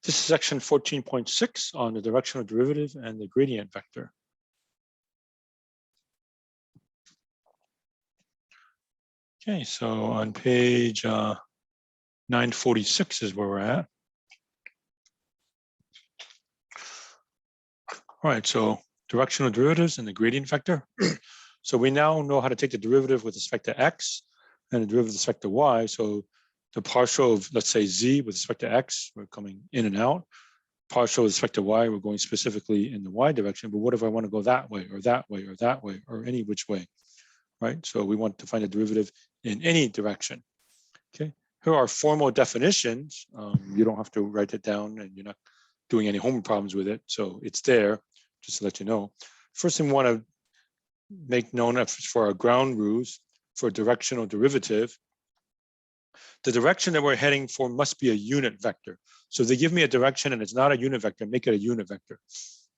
This is section 14.6 on the directional derivative and the gradient vector. Okay, so on page 946 is where we're at. All right, so directional derivatives and the gradient vector. So we now know how to take the derivative with respect to x and the derivative with respect to y. So the partial of, let's say, z with respect to x, we're coming in and out. Partial with respect to y, we're going specifically in the y direction. But what if I want to go that way or that way or that way or any which way, right? So we want to find a derivative in any direction. Okay, here are formal definitions. You don't have to write it down, and you're not doing any homework problems with it. So it's there, just to let you know. First thing we want to make known for our ground rules for directional derivative. The direction that we're heading for must be a unit vector. So if they give me a direction and it's not a unit vector, make it a unit vector.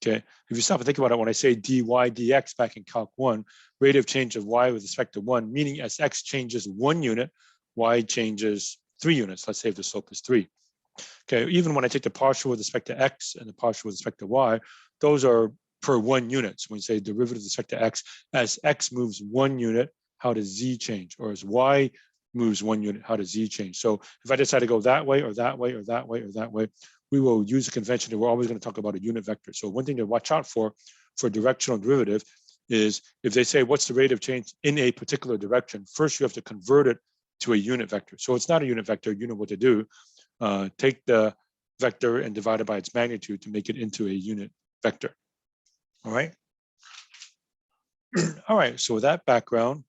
Okay, if you stop and think about it, when I say dy dx back in Calc 1, rate of change of y with respect to 1, meaning as x changes 1 unit, y changes 3 units. Let's say if the slope is 3. Okay, even when I take the partial with respect to x and the partial with respect to y, those are per 1 unit. So when you say derivative with respect to x, as x moves 1 unit, how does z change? Or as y moves 1 unit, how does z change? So if I decide to go that way or that way or that way or that way, we will use a convention that we're always going to talk about a unit vector. So one thing to watch out for directional derivative is if they say what's the rate of change in a particular direction, first you have to convert it to a unit vector. So it's not a unit vector, you know what to do. Take the vector and divide it by its magnitude to make it into a unit vector. All right. All right, so with that background,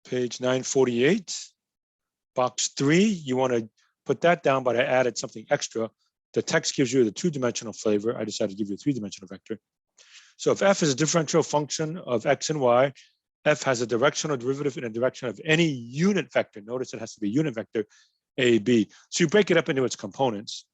page 948, box 3, you want to put that down, but I added something extra. The text gives you the 2-dimensional flavor. I decided to give you a 3-dimensional vector. So if f is a differential function of x and y, f has a directional derivative in a direction of any unit vector. Notice it has to be a unit vector, a, b. So you break it up into its components.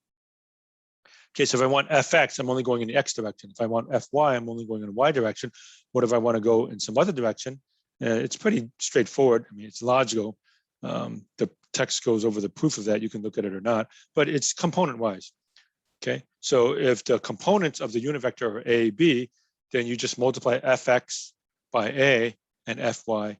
Okay, so if I want fx, I'm only going in the x direction. If I want fy, I'm only going in the y direction. What if I want to go in some other direction? It's pretty straightforward. I mean, it's logical. The text goes over the proof of that. You can look at it or not, but it's component-wise. Okay, so if the components of the unit vector are a, b, then you just multiply fx by a and fy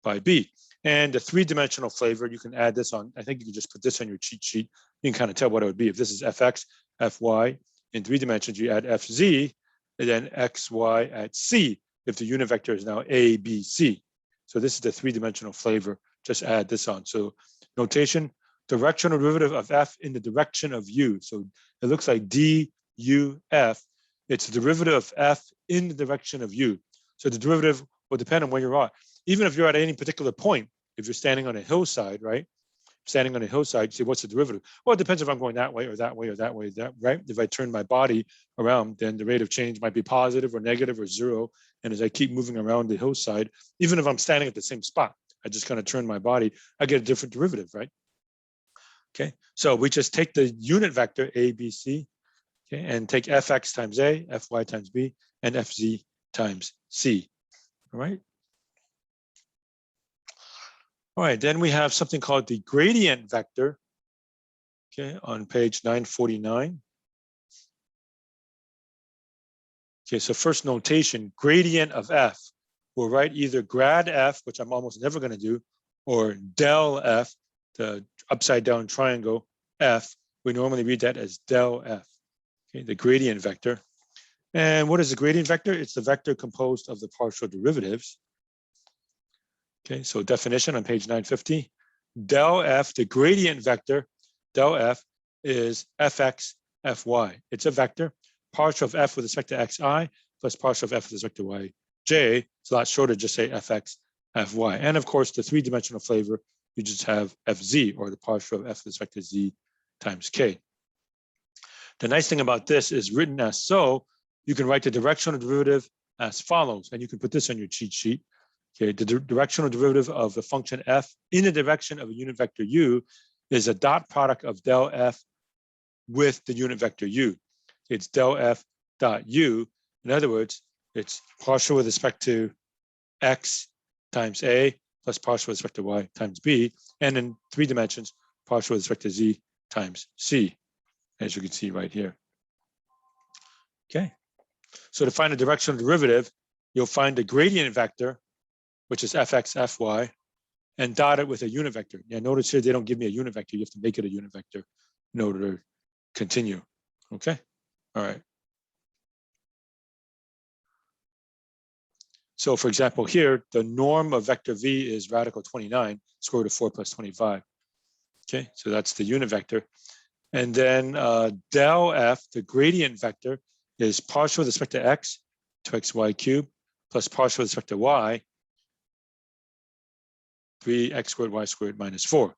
by b. And the 3-dimensional flavor, you can add this on. I think you can just put this on your cheat sheet. You can kind of tell what it would be. If this is fx, fy in 3 dimensions, you add fz, and then xy at c, if the unit vector is now a, b, c. So this is the 3-dimensional flavor. Just add this on. So notation, directional derivative of f in the direction of u. So it looks like d, u, f. It's the derivative of f in the direction of u. So the derivative will depend on where you're at. Even if you're at any particular point, if you're standing on a hillside, right? Standing on a hillside, you say, what's the derivative? Well, it depends if I'm going that way or that way or that way, right? If I turn my body around, then the rate of change might be positive or negative or 0. And as I keep moving around the hillside, even if I'm standing at the same spot, I just kind of turn my body, I get a different derivative, right? Okay, so we just take the unit vector a, b, c, okay, and take fx times a, fy times b, and fz times c, all right? All right, then we have something called the gradient vector, okay, on page 949. Okay, so first notation, gradient of f. We'll write either grad f, which I'm almost never going to do, or del f, the upside down triangle f. We normally read that as del f, okay, the gradient vector. And what is the gradient vector? It's the vector composed of the partial derivatives. Okay, so definition on page 950. Del f, the gradient vector, del f is fx, fy. It's a vector. Partial of f with respect to xi plus partial of f with respect to yj. It's a lot shorter, just say fx, fy. And of course, the 3-dimensional flavor, you just have fz, or the partial of f with respect to z times k. The nice thing about this is written as so, you can write the directional derivative as follows, and you can put this on your cheat sheet. Okay, the directional derivative of the function f in the direction of a unit vector u is a dot product of del f with the unit vector u. It's del f dot u. In other words, it's partial with respect to x times a plus partial with respect to y times b. And in 3 dimensions, partial with respect to z times c, as you can see right here. Okay, so to find the directional derivative, you'll find the gradient vector, which is fx, fy, and dot it with a unit vector. Yeah, notice here they don't give me a unit vector. You have to make it a unit vector in order to continue. Okay, all right. So for example, here, the norm of vector v is radical 29, square root of 4 plus 25. Okay, so that's the unit vector. And then del f, the gradient vector, is partial with respect to x, 2xy cubed, plus partial with respect to y, 3x squared y squared minus 4.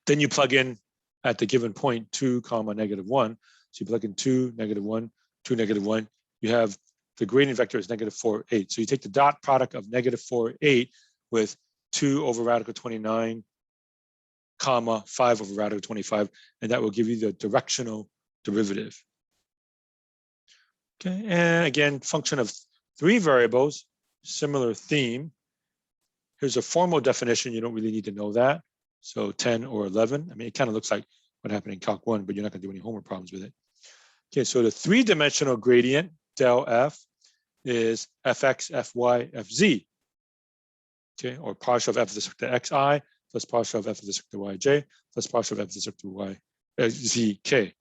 Then you plug in at the given point 2 comma negative 1. So you plug in 2, negative 1, 2, negative 1. You have the gradient vector is negative 4, 8. So you take the dot product of negative 4, 8 with 2 over radical 29, comma 5 over radical 25, and that will give you the directional derivative. Okay, and again, function of 3 variables, similar theme. Here's a formal definition. You don't really need to know that. So 10 or 11. I mean, it kind of looks like what happened in Calc 1, but you're not going to do any homework problems with it. Okay, so the 3-dimensional gradient, del f, is fx, fy, fz. Okay, or partial of f with respect to xi plus partial of f with respect to yj plus partial of f with respect to zk.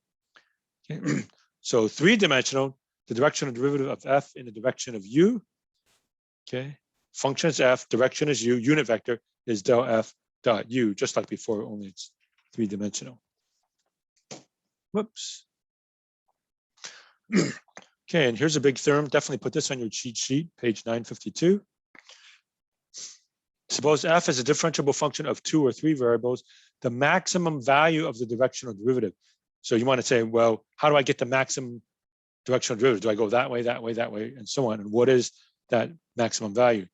Okay. So 3-dimensional, the directional derivative of f in the direction of u. Okay, function is f, direction is u, unit vector is del f dot u, just like before, only it's 3-dimensional. Whoops. Okay, and here's a big theorem. Definitely put this on your cheat sheet, page 952. Suppose f is a differentiable function of 2 or 3 variables, the maximum value of the directional derivative. So you want to say, well, how do I get the maximum directional derivative? Do I go that way, that way, that way, and so on? And what is that maximum value?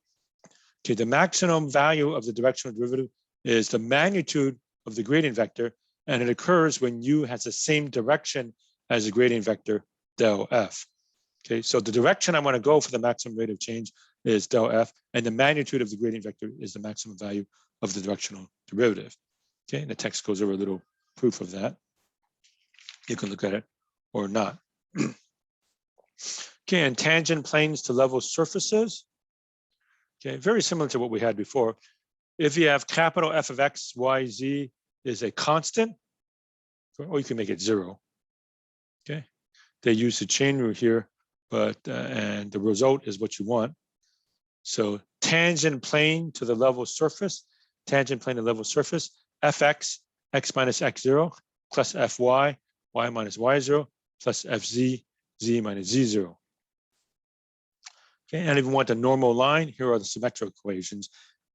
Okay, the maximum value of the directional derivative is the magnitude of the gradient vector, and it occurs when u has the same direction as the gradient vector del f. Okay, so the direction I want to go for the maximum rate of change is del f, and the magnitude of the gradient vector is the maximum value of the directional derivative. Okay, and the text goes over a little proof of that. You can look at it or not. Okay, and tangent planes to level surfaces. Okay, very similar to what we had before. If you have capital F of x, y, z is a constant, or you can make it 0. Okay, they use the chain rule here, but and the result is what you want. So tangent plane to the level surface, tangent plane to level surface, fx, x minus x0, plus fy, y minus y0, plus fz, z minus z0. Okay, and if you want the normal line, here are the symmetric equations.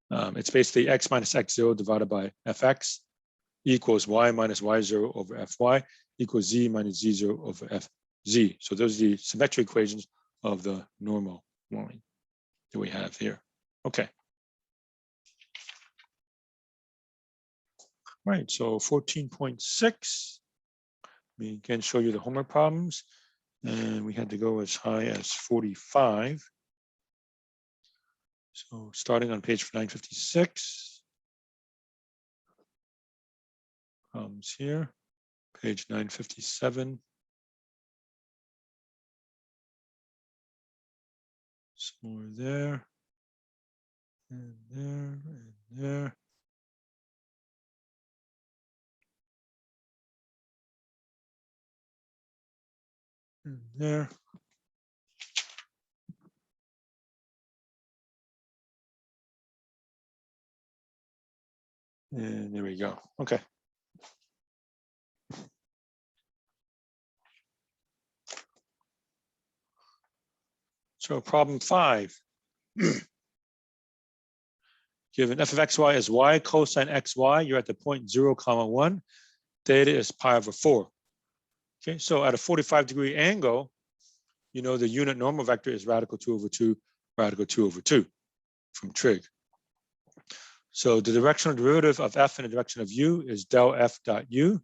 It's basically x minus x0 divided by fx equals y minus y0 over fy equals z minus z0 over fz. So those are the symmetric equations of the normal line that we have here. Okay. Right, so 14.6. We again show you the homework problems, and we had to go as high as 45. So starting on page 956. Problems here, page 957. Some more there, and there, and there. And there. And there we go. Okay. So problem 5. Given f of xy is y cosine xy, you're at the point 0, 1. Theta is pi over 4. Okay, so at a 45-degree angle, you know the unit normal vector is radical 2 over 2, radical 2 over 2 from trig. So the directional derivative of f in the direction of u is del f dot u.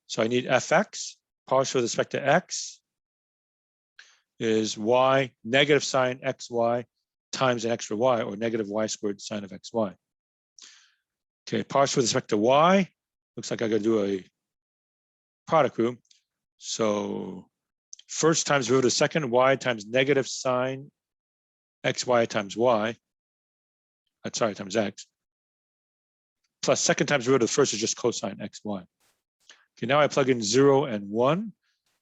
So I need fx, partial with respect to x, is y negative sine xy times an extra y, or negative y squared sine of xy. Okay, partial with respect to y, looks like I got to do a product group. So first times derivative of second, y times negative sine xy times y, times x, plus second times derivative of first is just cosine xy. Okay, now I plug in 0 and 1,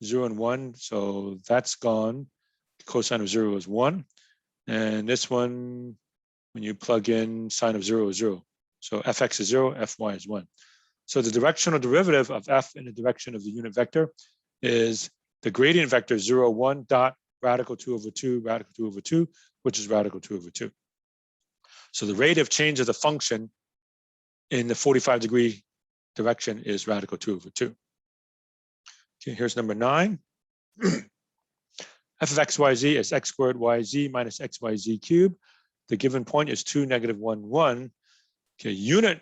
0 and 1, so that's gone. Cosine of 0 is 1. And this one, when you plug in sine of 0 is 0. So fx is 0, fy is 1. So the directional derivative of f in the direction of the unit vector is the gradient vector 0, 1 dot radical 2 over 2, radical 2 over 2, which is radical 2 over 2. So the rate of change of the function in the 45-degree direction is radical 2 over 2. Okay, here's number 9. f of xyz is x squared yz minus xyz cubed. The given point is 2, negative 1, 1. Okay, unit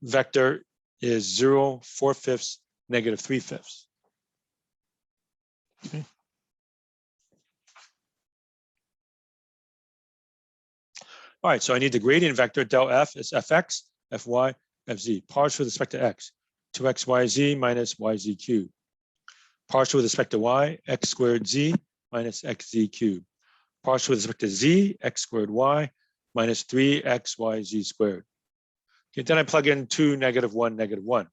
vector is 0, 4/5, negative 3/5. Okay. All right, so I need the gradient vector del f is fx, fy, fz. Partial with respect to x, 2xyz minus yz cubed. Partial with respect to y, x squared z minus xz cubed. Partial with respect to z, x squared y minus 3xyz squared. Okay, then I plug in 2, negative 1, negative 1.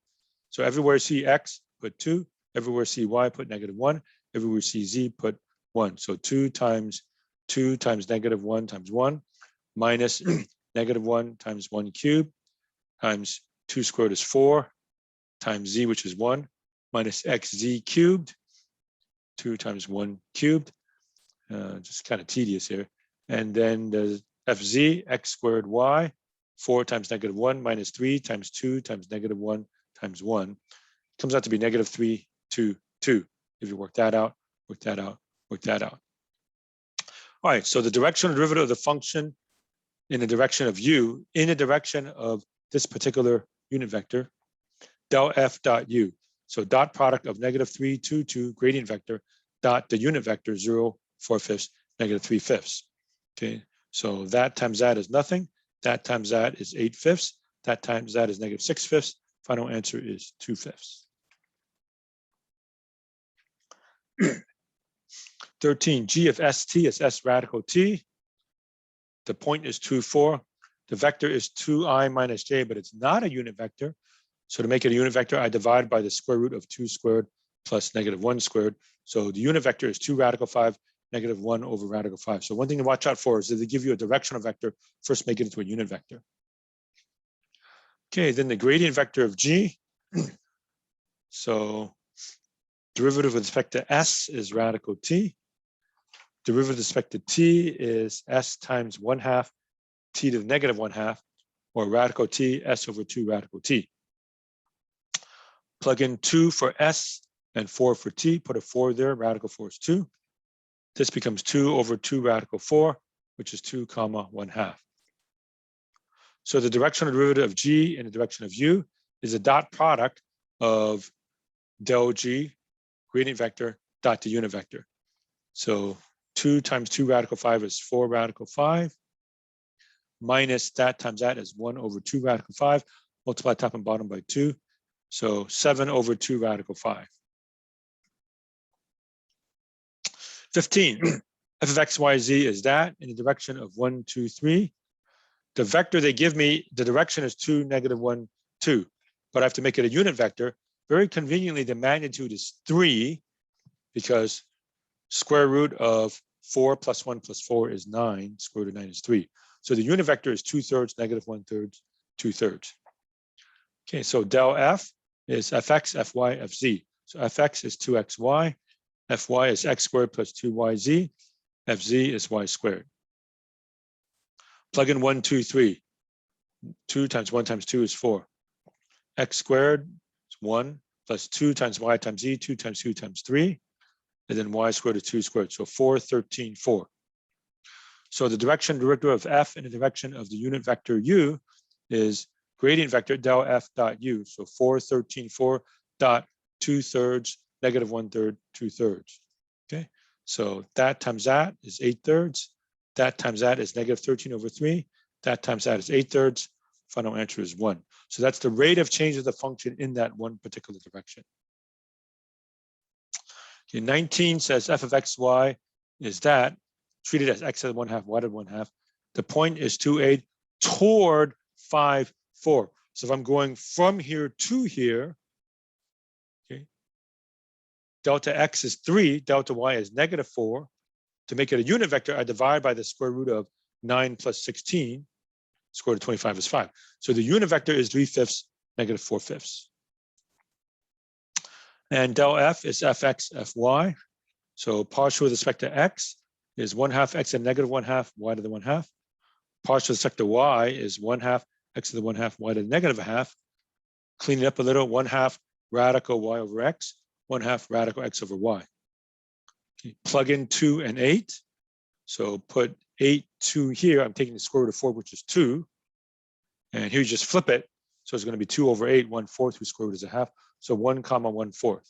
So everywhere see x, put 2. Everywhere see y, put negative 1. Everywhere see z, put 1. So 2 times negative 1 times 1 minus negative 1 times 1 cubed times 2 squared is 4 times z, which is 1, minus xz cubed, 2 times 1 cubed. Just kind of tedious here. And then the fz, x squared y, 4 times negative 1 minus 3 times 2 times negative 1 times 1. Comes out to be negative 3, 2, 2. If you work that out, work that out, work that out. All right, so the directional derivative of the function in the direction of u, in the direction of this particular unit vector, del f dot u. So dot product of negative 3, 2, 2 gradient vector dot the unit vector 0, 4/5, negative 3/5. Okay, so that times that is nothing. That times that is 8/5. That times that is negative 6/5. Final answer is 2/5. 13, g of st is s radical t. The point is 2, 4. The vector is 2i minus j, but it's not a unit vector. So to make it a unit vector, I divide by the square root of 2 squared plus negative 1 squared. So the unit vector is 2 radical 5, negative 1 over radical 5. So one thing to watch out for is that they give you a directional vector, first make it into a unit vector. Okay, then the gradient vector of g. So derivative with respect to s is radical t. Derivative with respect to t is s times 1/2 t to the negative 1/2, or radical t, s over 2 radical t. Plug in 2 for s and 4 for t, put a 4 there, radical 4 is 2. This becomes 2 over 2 radical 4, which is 2 comma 1/2. So the directional derivative of g in the direction of u is a dot product of del g, gradient vector, dot the unit vector. So 2 times 2 radical 5 is 4 radical 5, minus that times that is 1 over 2 radical 5, multiply top and bottom by 2. So 7 over 2 radical 5. 15, f of x, y, z is that in the direction of 1, 2, 3. The vector they give me, the direction is 2, negative 1, 2. But I have to make it a unit vector. Very conveniently, the magnitude is 3 because square root of 4 plus 1 plus 4 is 9. Square root of 9 is 3. So the unit vector is 2/3, negative 1/3, 2/3. Okay, so del f is fx, fy, fz. So fx is 2xy, fy is x squared plus 2yz, fz is y squared. Plug in 1, 2, 3. 2 times 1 times 2 is 4. X squared is 1 plus 2 times y times z, 2 times 2 times 3. And then y squared is 2 squared. So 4, 13, 4. So the direction derivative of f in the direction of the unit vector u is gradient vector del f dot u. So 4, 13, 4 dot 2/3, negative 1/3, 2/3. Okay, so that times that is 8/3. That times that is negative 13 over 3. That times that is 8/3. Final answer is 1. So that's the rate of change of the function in that one particular direction. Okay, 19 says f of x, y is that treated as x to the 1/2, y to the 1/2. The point is 2, 8 toward 5, 4. So if I'm going from here to here, okay, delta x is 3, delta y is -4. To make it a unit vector, I divide by the square root of 9 plus 16. Square root of 25 is 5. So the unit vector is 3/5, -4/5. And del f is fx, fy. So partial with respect to x is 1/2 x to the -1/2, y to the 1/2. Partial with respect to y is 1/2 x to the 1/2, y to the -1/2. Clean it up a little, 1/2 radical y over x, 1/2 radical x over y. Okay, plug in 2 and 8. So put 8, 2 here. I'm taking the square root of 4, which is 2. And here you just flip it. So it's going to be 2 over 8, 1/4, whose square root is 1/2. So 1, 1/4.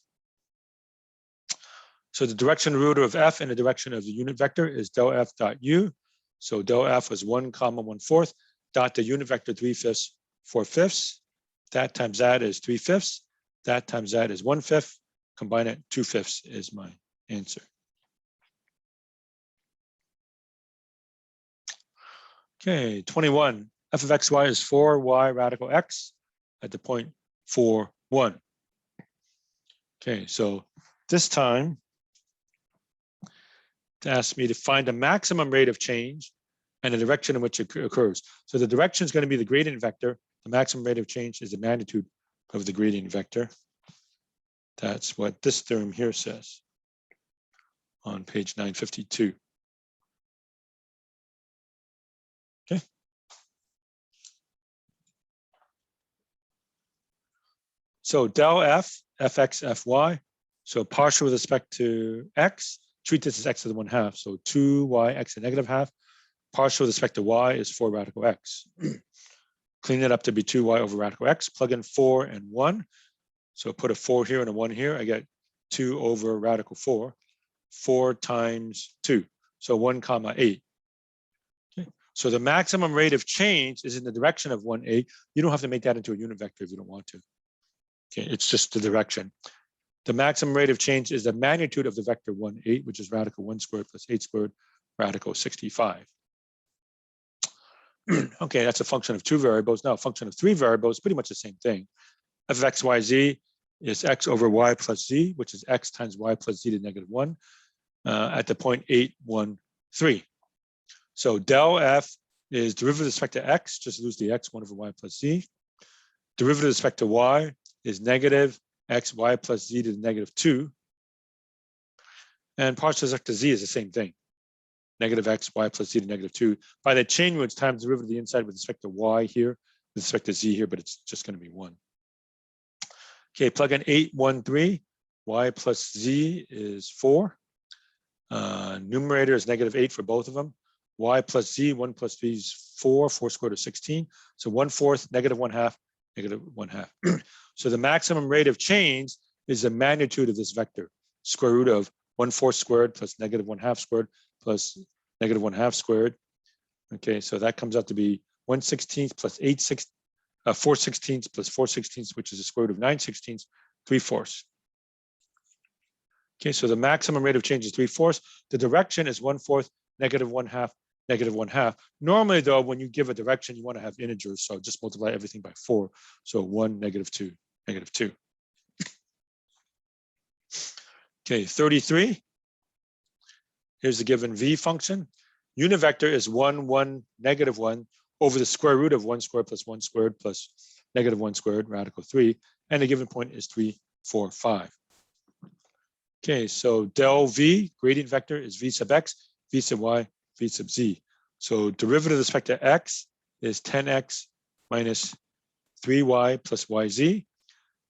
So the direction root of f in the direction of the unit vector is del f dot u. So del f was 1, 1/4 dot the unit vector 3/5, 4/5. That times that is 3/5. That times that is 1/5. Combine it, 2/5 is my answer. Okay, 21. F of xy is 4y radical x at the point 4, 1. Okay, so this time to ask me to find the maximum rate of change and the direction in which it occurs. So the direction is going to be the gradient vector. The maximum rate of change is the magnitude of the gradient vector. That's what this theorem here says on page 952. Okay. So del f, fx, fy. So partial with respect to x, treat this as x to the 1/2. So 2y x to the -1/2. Partial with respect to y is 4 radical x. Clean it up to be 2y over radical x. Plug in 4 and 1. So put a 4 here and a 1 here. I get 2 over radical 4. 4 times 2. So 1, 8. Okay. So the maximum rate of change is in the direction of 1, 8. You don't have to make that into a unit vector if you don't want to. Okay, it's just the direction. The maximum rate of change is the magnitude of the vector 1, 8, which is radical 1 squared plus 8 squared, radical 65. Okay, that's a function of 2 variables. Now, a function of 3 variables, pretty much the same thing. F of x, y, z is x over y plus z, which is x times y plus z to the -1 at the point 8, 1, 3. So del f is derivative with respect to x, just lose the x, 1 over y plus z. Derivative with respect to y is negative x, y plus z to the -2. And partial with respect to z is the same thing. Negative x, y plus z to the -2. By the chain rule, it's times the derivative of the inside with respect to y here, with respect to z here, but it's just going to be 1. Okay, plug in 8, 1, 3. Y plus z is 4. Numerator is -8 for both of them. Y plus z, 1 plus 3 is 4. 4 squared is 16. So 1/4, -1/2, -1/2. So the maximum rate of change is the magnitude of this vector. Square root of 1/4 squared plus -1/2 squared plus -1/2 squared. Okay, so that comes out to be 1/16 plus 4/16 plus 4/16, which is the square root of 9/16, 3/4. Okay, so the maximum rate of change is 3/4. The direction is 1/4, -1/2, -1/2. Normally, though, when you give a direction, you want to have integers, so just multiply everything by 4. So 1, -2, -2. Okay, 33. Here's the given v function. Unit vector is 1, 1, -1 over the square root of 1 squared plus 1 squared plus -1 squared, radical 3. And the given point is 3, 4, 5. Okay, so del v, gradient vector, is v sub x, v sub y, v sub z. So derivative with respect to x is 10x minus 3y plus yz.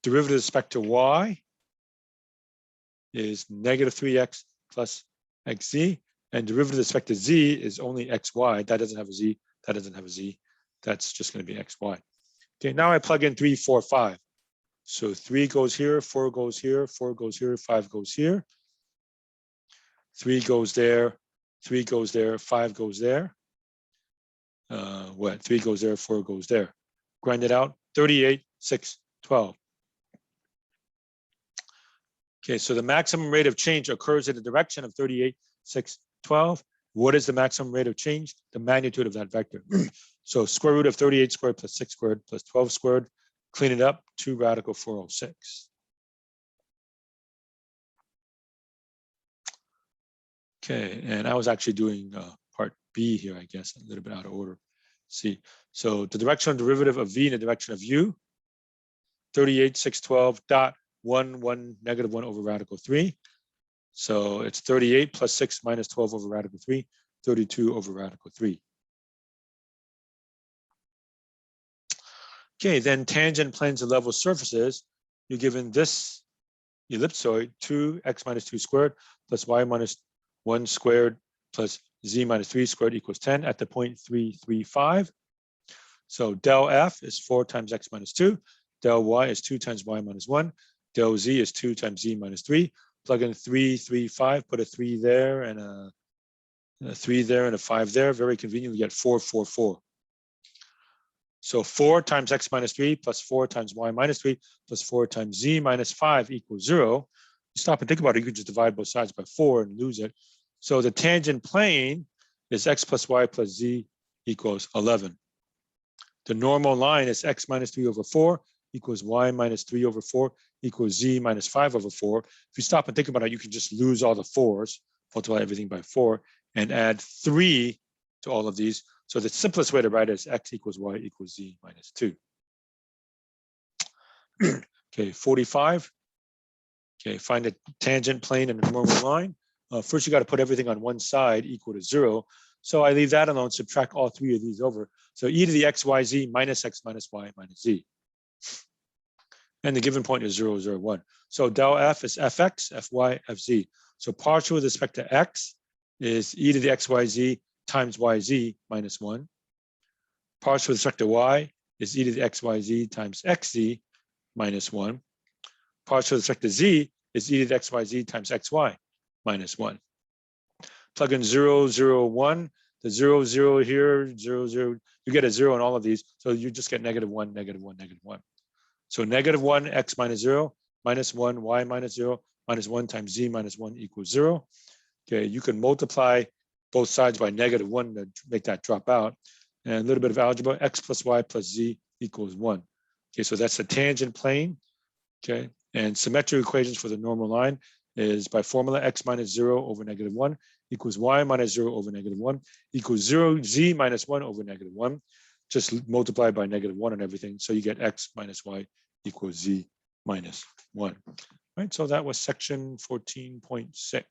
Derivative with respect to y is -3x plus xz. And derivative with respect to z is only xy. That doesn't have a z. That doesn't have a z. That's just going to be xy. Okay, now I plug in 3, 4, 5. So 3 goes here, 4 goes here, 4 goes here, 5 goes here. 3 goes there, 3 goes there, 5 goes there. 3 goes there, 4 goes there. Grind it out, 38, 6, 12. Okay, so the maximum rate of change occurs in the direction of 38, 6, 12. What is the maximum rate of change? The magnitude of that vector. So square root of 38 squared plus 6 squared plus 12 squared, clean it up, 2 radical 406. Okay, and I was actually doing part B here, I guess, a little bit out of order. See, so the directional derivative of v in the direction of u, 38, 6, 12, dot 1, 1, negative 1 over radical 3. So it's 38 plus 6 minus 12 over radical 3, 32 over radical 3. Okay, then tangent planes and level surfaces, you're given this ellipsoid, 2x minus 2 squared plus y minus 1 squared plus z minus 3 squared equals 10 at the point 3, 3, 5. So del f is 4 times x minus 2. Del y is 2 times y minus 1. Del z is 2 times z minus 3. Plug in 3, 3, 5. Put a 3 there and a 3 there and a 5 there. Very convenient. We get 4, 4, 4. So 4 times x minus 3 plus 4 times y minus 3 plus 4 times z minus 5 equals 0. You stop and think about it. You can just divide both sides by 4 and lose it. So the tangent plane is x plus y plus z equals 11. The normal line is x minus 3 over 4 equals y minus 3 over 4 equals z minus 5 over 4. If you stop and think about it, you can just lose all the 4s, multiply everything by 4, and add 3 to all of these. So the simplest way to write it is x equals y equals z minus 2. Okay, 45. Okay, find the tangent plane and the normal line. First, you got to put everything on one side equal to 0. So I leave that alone, subtract all 3 of these over. So e to the x, y, z minus x minus y minus z. And the given point is 0, 0, 1. So del f is fx, fy, fz. So partial with respect to x is e to the x, y, z times yz minus 1. Partial with respect to y is e to the x, y, z times xz minus 1. Partial with respect to z is e to the x, y, z times xy minus 1. Plug in 0, 0, 1. The 0, 0 here, 0, 0. You get a 0 in all of these. So you just get negative 1, negative 1, negative 1. So negative 1, x minus 0, minus 1, y minus 0, minus 1 times z minus 1 equals 0. Okay, you can multiply both sides by negative 1 to make that drop out. And a little bit of algebra, x plus y plus z equals 1. Okay, so that's the tangent plane. Okay, and symmetric equations for the normal line is by formula x minus 0 over negative 1 equals y minus 0 over negative 1 equals 0, z minus 1 over negative 1. Just multiply by negative 1 and everything. So you get x minus y equals z minus 1. Right, so that was section 14.6.